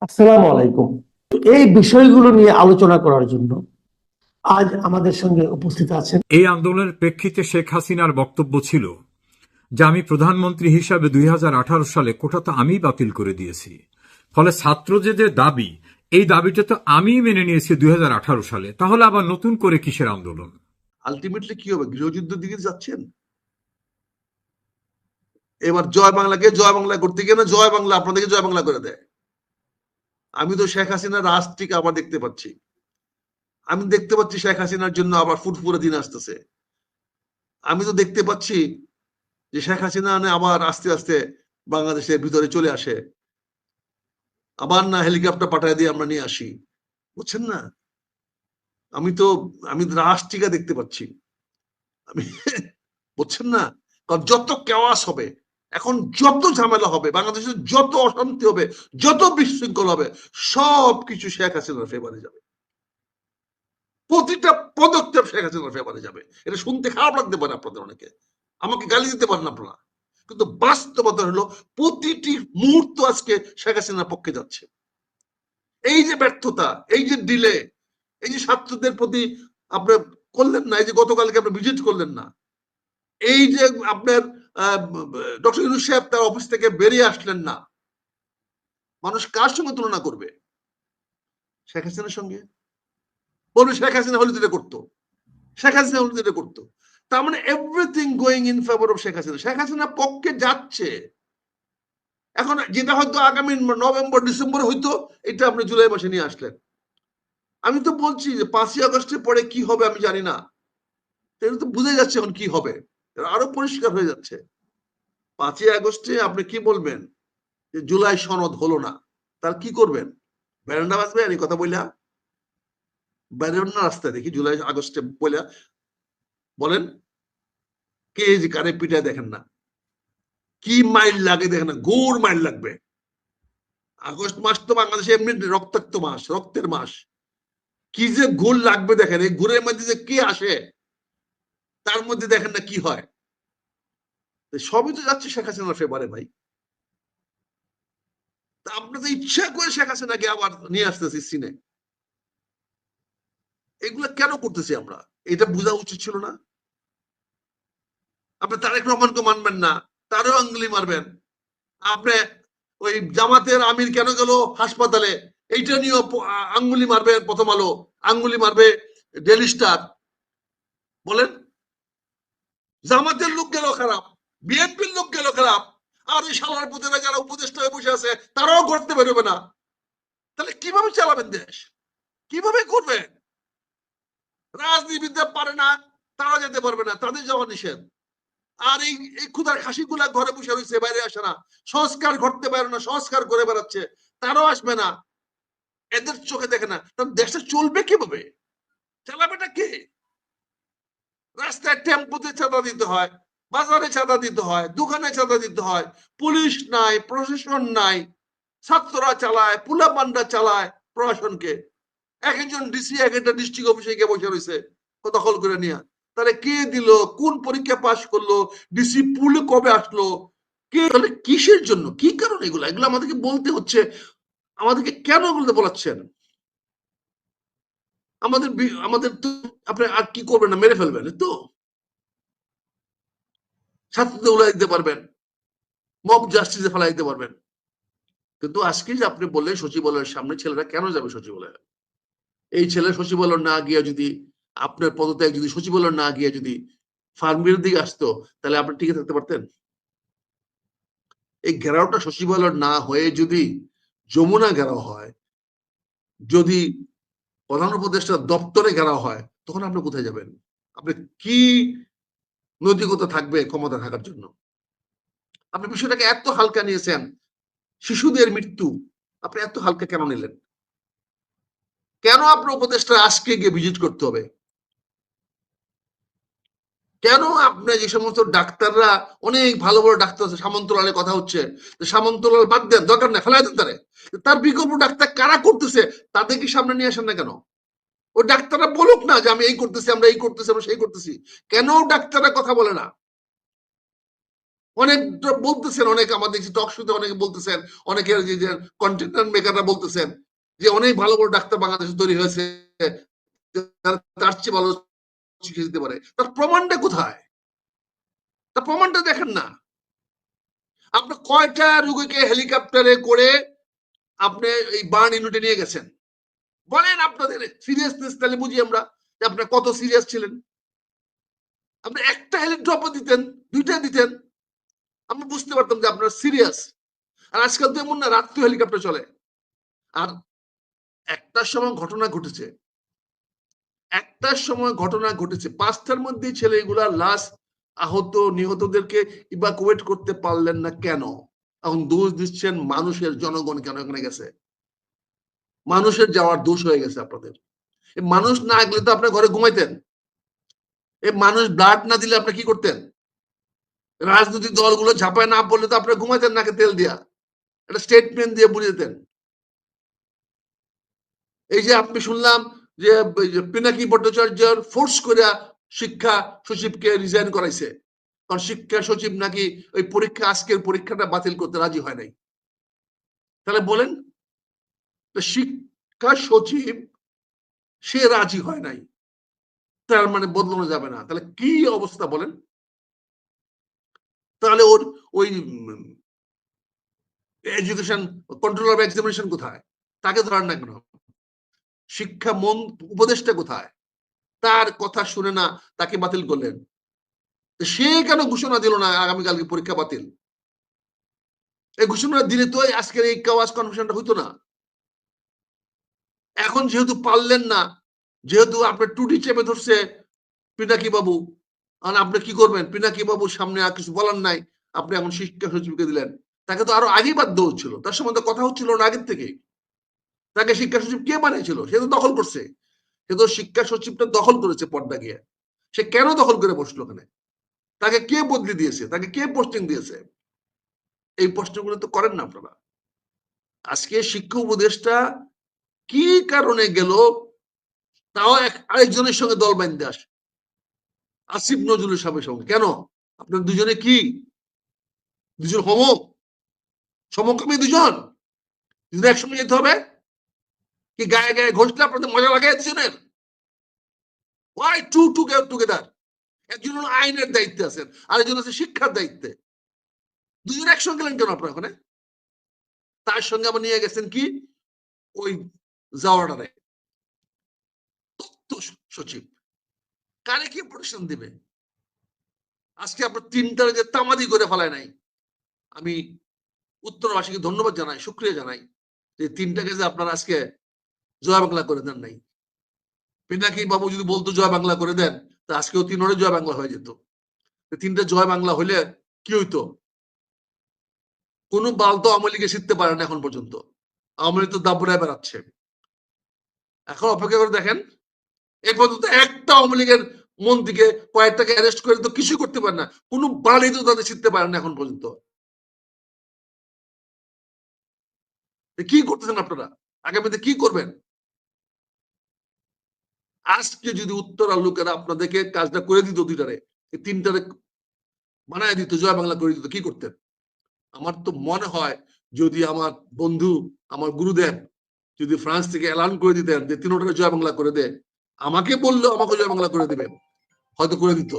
আসসালামু আলাইকুম। এই বিষয়গুলো নিয়ে আলোচনা করার জন্য আজ আমাদের সঙ্গে উপস্থিত আছেন। এই আন্দোলনের প্রেক্ষিতে শেখ হাসিনার বক্তব্য ছিল যে আমি প্রধানমন্ত্রী হিসাবে 2018 সালে কোটাটা আমি বাতিল করে দিয়েছি। ফলে ছাত্র যে দাবি, এই দাবিটা তো আমি মেনে নিয়েছি 2018 সালে, তাহলে আবার নতুন করে কিসের আন্দোলন? আলটিমেটলি কি হবে? গৃহযুদ্ধের দিকে যাচ্ছেন। এবার জয় বাংলাকে জয় বাংলা করতে গিয়ে না জয় বাংলা আপনাদেরকে জয় বাংলা করে দেয়। আমি তো শেখ হাসিনার রাজটিকে আবার দেখতে পাচ্ছি। আমি দেখতে পাচ্ছি শেখ হাসিনার জন্য আবার ফুটফুরে দিন আসতেছে। আমি তো দেখতে পাচ্ছি যে শেখ হাসিনা আবার আস্তে আস্তে বাংলাদেশের ভিতরে চলে আসে। আবার না হেলিকপ্টার পাঠায় দিয়ে আমরা নিয়ে আসি। বুঝছেন না? আমি তো আমি রাজটিকা দেখতে পাচ্ছি। আমি বুঝছেন না? কারণ যত কেওয়াস হবে, এখন যত ঝামেলা হবে, বাংলাদেশের যত অশান্তি হবে, যত বিশৃঙ্খল হবে, সবকিছু শেখ হাসিনার ফেভারে যাবে। প্রতিটা পদক্ষেপ শেখ হাসিনার ফেভারে যাবে। এটা শুনতে খারাপ লাগতে পারে আপনাদের অনেকে, আমাকে গালি দিতে পারেন আপনারা, কিন্তু বাস্তবতা হলো প্রতিটি মুহূর্ত আজকে শেখ হাসিনার পক্ষে যাচ্ছে। এই যে ব্যর্থতা, এই যে ডিলে, এই যে ছাত্রদের প্রতি আপনার করলেন না, এই যে গতকালকে আপনি ভিজিট করলেন না, এই যে আপনার ডক্টর ইউনূস সাহেব তার অফিস থেকে বেরিয়ে আসলেন না, মানুষ কার সঙ্গে তুলনা করবে? শেখ হাসিনার সঙ্গে। বলবে শেখ হাসিনা হলে যেটা করতো, শেখ হাসিনা হলে যেটা করতো। তার মানে everything going in favour of Sheikh Hasina. Sheikh Hasina পক্ষে যাচ্ছে। এখন যেটা হয়তো আগামী নভেম্বর ডিসেম্বর হইতো, এটা আপনি জুলাই মাসে নিয়ে আসলেন। আমি তো বলছি যে 5ই আগস্টের পরে কি হবে আমি জানি না, এটা তো বুঝে যাচ্ছে এখন কি হবে, আরো পরিষ্কার হয়ে যাচ্ছে। 5ই আগস্টে আপনি কি বলবেন যে জুলাই সনদ হলো না, তার কি করবেন? ব্যারান্ডা বাজবে এই কথা বললা? ব্যারান্ডা রাস্তায় দেখি জুলাই আগস্টে বললা বলেন, কে যে কারে পিটায় দেখেন না, কি মাইল লাগে দেখেন না, গুড় মাইল লাগবে। আগস্ট মাস তো বাংলাদেশে এমনি রক্তাক্ত মাস, রক্তের মাস। কি যে গুড় লাগবে দেখেন, এই গুড়ের মধ্যে যে কি আসে, তার মধ্যে দেখেন না কি হয়। সবই তো যাচ্ছে শেখ হাসিনার ফেভারে ভাই। তা আমরা তো ইচ্ছা করে শেখ হাসিনাকে আবার নিয়ে আসতেছি সিনে। এগুলো কেন করতেছি আমরা? এটা বোঝা উচিত ছিল না? আপনি তারেক রহমানকে মানবেন না, তারও আঙ্গুলি মারবেন। আপনি ওই জামাতের আমির কেন গেল হাসপাতালে, এইটা নিয়েও আঙ্গুলি মারবে প্রথম আলো, আঙ্গুলি মারবে ডেলি স্টার। বলেন, জামাতের লোক গেল খারাপ, বিএনপির লোক গেল খারাপ, আর ওই শালার পুতেরা যারা উপদেষ্টা হয়ে বসে আছে তারাও করতে বেরোবে না। তাহলে কিভাবে চালাবেন দেশ? কিভাবে করবেন? রাজনীতিবিদরা পারে না, তারা যেতে পারবে না, তাদের যাওয়া নিষেধ। আর এই এই ক্ষুধার খাসি গুলা ঘরে বসে রয়েছে, বাইরে আসে না, সংস্কার ঘটতে পারে না, সংস্কার করে বেড়াচ্ছে, তারাও আসবে না, এদের চোখে দেখে না। তাহলে দেশটা চলবে কিভাবে? চালাবেটা কে? রাস্তায় টেম্পুতে চাঁদা দিতে হয়, বাজারে চাঁদা দিতে হয়, দোকানে চাঁদা দিতে হয়, পুলিশ নাই, প্রশাসন নাই, ছাত্ররা চালায়, পুলাপান্ডা চালায় প্রশাসনকে। এক একজন ডিসি এক একটা ডিস্ট্রিক্ট অফিসে গিয়ে বসে রয়েছে দখল করে নিয়ে। তাহলে কে দিল, কোন পরীক্ষা পাশ করলো, ডিসি পুলে কবে আসলো, কে, তাহলে কিসের জন্য, কি কারণে এগুলো এগুলো আমাদেরকে বলতে হচ্ছে? আমাদেরকে কেন বলতে বলাচ্ছেন? আমাদের আমাদের তো আপনি আর কি করবেন না, মেরে ফেলবেন তো, ছাত্রদের উলাই দিতে পারবেন, মব জাস্টিসে ফেলাই দিতে পারবেন। কিন্তু আজকে যে আপনি বললেন সচিবালয়ের সামনে, ছেলেরা কেন যাবে সচিবালয়ে? এই ছেলে সচিবালয় না গিয়ে যদি, আপনার পদত্যাগ যদি সচিবালয় না গিয়ে যদি ফার্মের দিকে আসতো, তাহলে আপনি টিকে থাকতে পারতেন? এই ঘেরাওটা সচিবালয় না হয়ে যদি যমুনা ঘেরাও হয়, যদি প্রধান উপদেষ্টা দপ্তরে ঘেরাও হয়, তখন আপনি কোথায় যাবেন? আপনি কি নৈতিকতা থাকবে ক্ষমতা থাকার জন্য? আপনি বিষয়টাকে এত হালকা নিয়েছেন। শিশুদের মৃত্যু আপনি এত হালকা কেন নিলেন? কেন আপনার উপদেষ্টা আজকে গিয়ে ভিজিট করতে হবে? কেন আপনার যে সমস্ত ডাক্তাররা, অনেক ভালো ভালো ডাক্তার আছে, সামন্তলালের কথা হচ্ছে, সামন্তলাল বাদ দেন, দরকার নেই, ফেলাই দেন তারে। তার বিকল্প ডাক্তার কারা করতেছে, তাদেরকে সামনে নিয়ে আসেন না কেন? ওই ডাক্তাররা বলুক না যে আমি এই করতেছি, আমরা এই করতেছি, আমরা সেই করতেছি। কেন ডাক্তাররা কথা বলে না? অনেক বলতেছেন, অনেক আমাদের টক শোতে অনেকে বলতেছেন, অনেকের যে কন্টেন্ট মেকাররা বলতেছেন যে অনেক ভালো বড় ডাক্তার বাংলাদেশে তৈরি হয়েছে, তার চেয়ে ভালো চিকিৎসা দিতে পারে। তার প্রমাণটা কোথায়? তার প্রমাণটা দেখেন না। আপনি কয়টা রোগীকে হেলিকপ্টারে করে আপনি এই বার্ন ইউনিটে নিয়ে গেছেন? বলেন আপনাদের সিরিয়াসনেস, তাহলে বুঝি আমরা যে আপনি কত সিরিয়াস ছিলেন। আপনি একটা হেলিড্রপও দিতেন, দুইটা দিতেন, আমরা বুঝতে পারতাম যে আপনারা সিরিয়াস। আর আজকাল তো এমন না, রাত্রে হেলিকপ্টার চলে। আর একটার সময় ঘটনা ঘটেছে, একটার সময় ঘটনা ঘটেছে, 5টার মধ্যে ছেলেগুলা লাশ, আহত নিহতদেরকে ইভাকুয়েট করতে পারলেন না কেন? এখন দোষ দিচ্ছেন মানুষের, জনগণ কেন এখানে গেছে? মানুষের যাওয়ার দোষ হয়ে গেছে আপনাদের। মানুষ না গেলে তো আপনার ঘরে ঘুমাইতেন। এই মানুষ ব্লাড না দিলে আপনি কি করতেন? রাজনৈতিক দলগুলো ঝাঁপায় না পড়লে তো আপনি ঘুমাইতেন নাকে তেল দিয়া, একটা স্টেটমেন্ট দিয়ে বুঝে দিতেন। এই যে আপনি শুনলাম যে পিনাকি ভট্টাচার্যের ফোর্স করে শিক্ষা সচিবকে রিজাইন করাইছে, কারণ শিক্ষা সচিব নাকি ওই পরীক্ষা, আজকের পরীক্ষাটা বাতিল করতে রাজি হয় নাই। তাহলে বলেন, শিক্ষা সচিব সে রাজি হয় নাই, তার মানে বদলানো যাবে না? তাহলে কি অবস্থা বলেন? তাহলে ওর ওই এডুকেশন কন্ট্রোলার অফ এক্সামিনেশন কোথায়? তাকে ধরার না কেন? শিক্ষা উপদেষ্টা কোথায়? তার কথা শুনে না তাকে বাতিল করলেন। সে কেন ঘোষণা দিল না আগামীকালকে পরীক্ষা বাতিল? এই ঘোষণা দিলে তো আজকের এই কাওয়াজ কনভেনশনটা হইতো না। এখন যেহেতু পারলেন না, যেহেতু আপনার টুটি চেপে ধরছে পিনাকি বাবু, আর আপনি কি করবেন? পিনাকি বাবুর সামনে আর কিছু বলার নাই, আপনি এখন শিক্ষা সচিবকে দিলেন। তাকে তো আরো আগেই বাধ্য হচ্ছিল, তার সম্বন্ধে কথা হচ্ছিল না আগের থেকে। তাকে শিক্ষা সচিব কে বানিয়েছিল? সে তো দখল করছে, সে তো শিক্ষা সচিবটা দখল করেছে পর্দা গিয়ে। সে কেন দখল করে বসলো ওখানে? তাকে কে বদলি দিয়েছে? তাকে কে পোস্টিং দিয়েছে? এই প্রশ্নগুলো তো করেন না আপনারা। আজকে শিক্ষা উপদেষ্টা কি কারণে গেল, তাও আরেকজনের সঙ্গে দল বাঁধতে আসে, আসিফ নজরুল সাহেবের সঙ্গে। কেন? আপনার দুজনে কি দুজন সমকামী? দুজন একসঙ্গে যেতে হবে কি? গায়ে গায়ে ঘষলে আপনাদের মজা লাগে দুজনের? Why together? একজন আইনের দায়িত্বে আছেন, আরেকজন আছে শিক্ষার দায়িত্বে। দুজন একসঙ্গে গেলেন কেন আপনার ওখানে? তার সঙ্গে আবার নিয়ে গেছেন কি ওই জাওয়ার্ডারে তথ্য সচিব। কারে কি প্রোটেকশন দিবে? আজকে আপনার তিনটারে যে তামাদি করে ফেলায় নাই, আমি উত্তরবাসীকে ধন্যবাদ জানাই, শুক্রিয়া জানাই যে তিনটাকে যে আপনারা আজকে জয় বাংলা করে দেন নাই। পিনাকি বাবু যদি বলতো জয় বাংলা করে দেন, তা আজকেও তিনটে জয় বাংলা হয়ে যেত। তিনটে জয় বাংলা হইলে কি হইতো? কোন বাল তো আওয়ামী লীগে শিখতে পারে না এখন পর্যন্ত। আওয়ামী লীগ তো দাবড়ায় বেড়াচ্ছে। এখন অপেক্ষা করে দেখেন, এই পর্যন্ত একটা আওয়ামী লীগের মন্ত্রীকে, কয়েকটাকে অ্যারেস্ট করে তো কিছু করতে পারে না, কোনো বালই তো তাদের শিখতে পারে না এখন পর্যন্ত। কি করতেছেন আপনারা? আগামীতে কি করবেন? আজকে যদি উত্তরার লোকেরা আপনাদেরকে কাজটা করে দিত, দুইটারে তিনটারে বানায় দিত, জয় বাংলা করে দিত, কি করতেন? আমার তো মনে হয় যদি আমার বন্ধু, আমার গুরুদেব যদি ফ্রান্স থেকে এলান করে দিতেন যে তিনটারে জয় বাংলা করে দে, আমাকে বললেও আমাকে জয় বাংলা করে দিবেন, হয়তো করে দিত।